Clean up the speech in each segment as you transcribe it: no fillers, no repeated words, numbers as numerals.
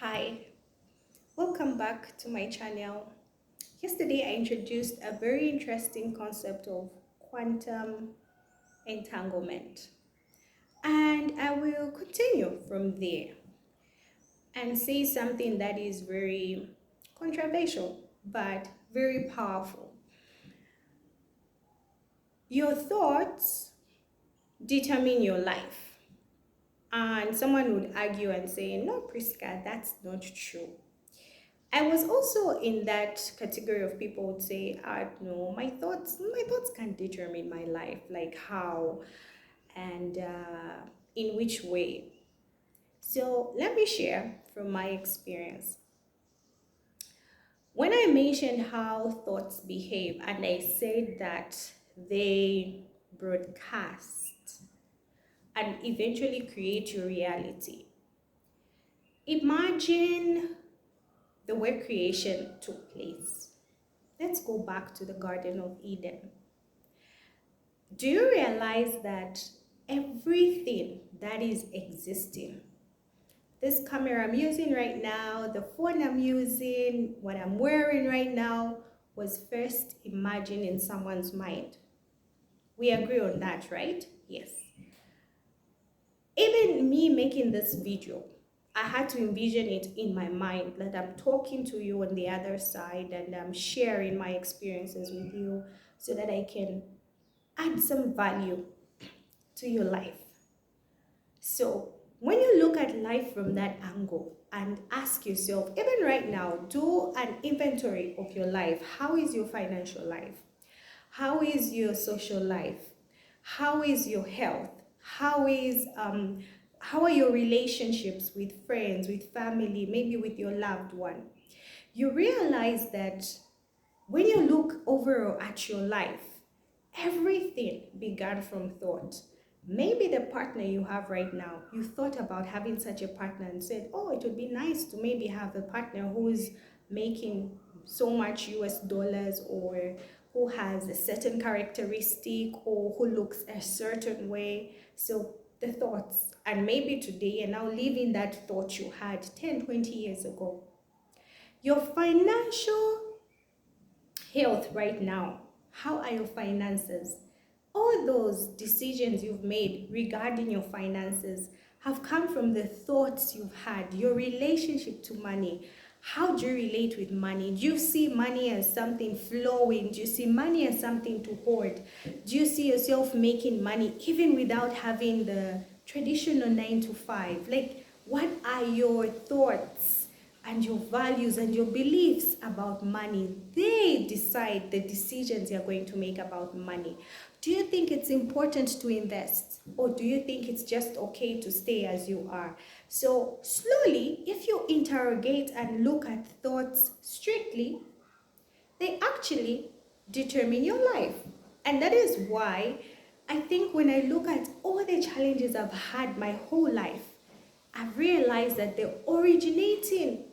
Hi, welcome back to my channel. Yesterday I introduced a very interesting concept of quantum entanglement, and I will continue from there and say something that is very controversial but very powerful. Your thoughts determine your life, and someone would argue and say, "No, Priska, that's not true." I was also in that category of people who would say, no, my thoughts can't determine my life. Like how and in which way. So let me share from my experience. When I mentioned how thoughts behave, and I said that they broadcast and eventually create your reality. Imagine the way creation took place. Let's go back to the Garden of Eden. Do you realize that everything that is existing, this camera I'm using right now, the phone I'm using, what I'm wearing right now, was first imagined in someone's mind? We agree on that, right? Yes. Even me making this video, I had to envision it in my mind that I'm talking to you on the other side and I'm sharing my experiences with you so that I can add some value to your life. So when you look at life from that angle and ask yourself, even right now, do an inventory of your life. How is your financial life? How is your social life? How is your health? How are your relationships with friends, with family, maybe with your loved one? You realize that when you look over at your life, everything began from thought. Maybe the partner you have right now, you thought about having such a partner and said, oh, it would be nice to maybe have a partner who's making so much US dollars, or who has a certain characteristic, or who looks a certain way. So the thoughts, and maybe today you're now living that thought you had 10, 20 years ago. Your financial health right now, how are your finances? All those decisions you've made regarding your finances have come from the thoughts you've had. Your relationship to money, how do you relate with money? Do you see money as something flowing? Do you see money as something to hoard? Do you see yourself making money even without having the traditional 9 to 5? Like, what are your thoughts and your values and your beliefs about money? They decide the decisions you're going to make about money. Do you think it's important to invest, or do you think it's just okay to stay as you are? So slowly, if you interrogate and look at thoughts strictly, they actually determine your life. And that is why I think when I look at all the challenges I've had my whole life, I've realized that the originating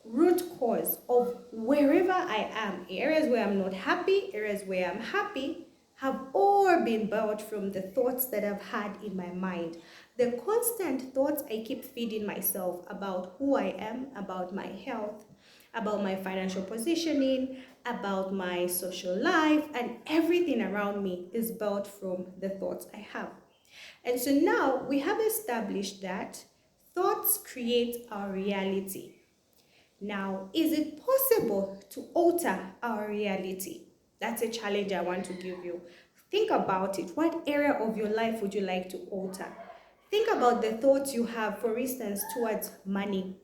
root cause of wherever I am, areas where I'm not happy, areas where I'm happy, have all been built from the thoughts that I've had in my mind. The constant thoughts I keep feeding myself about who I am, about my health, about my financial positioning, about my social life, and everything around me is built from the thoughts I have. And so now we have established that thoughts create our reality. Now, is it possible to alter our reality? That's a challenge I want to give you. Think about it. What area of your life would you like to alter? Think about the thoughts you have, for instance, towards money.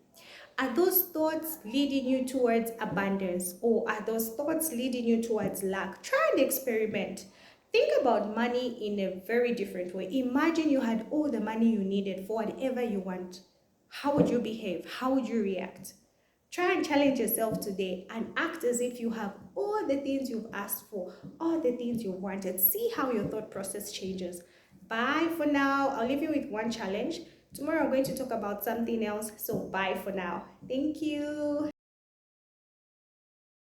Are those thoughts leading you towards abundance, or are those thoughts leading you towards lack? Try and experiment. Think about money in a very different way. Imagine you had all the money you needed for whatever you want. How would you behave? How would you react? Try and challenge yourself today and act as if you have all the things you've asked for, all the things you wanted. See how your thought process changes. Bye for now. I'll leave you with one challenge. Tomorrow I'm going to talk about something else. So bye for now. Thank you.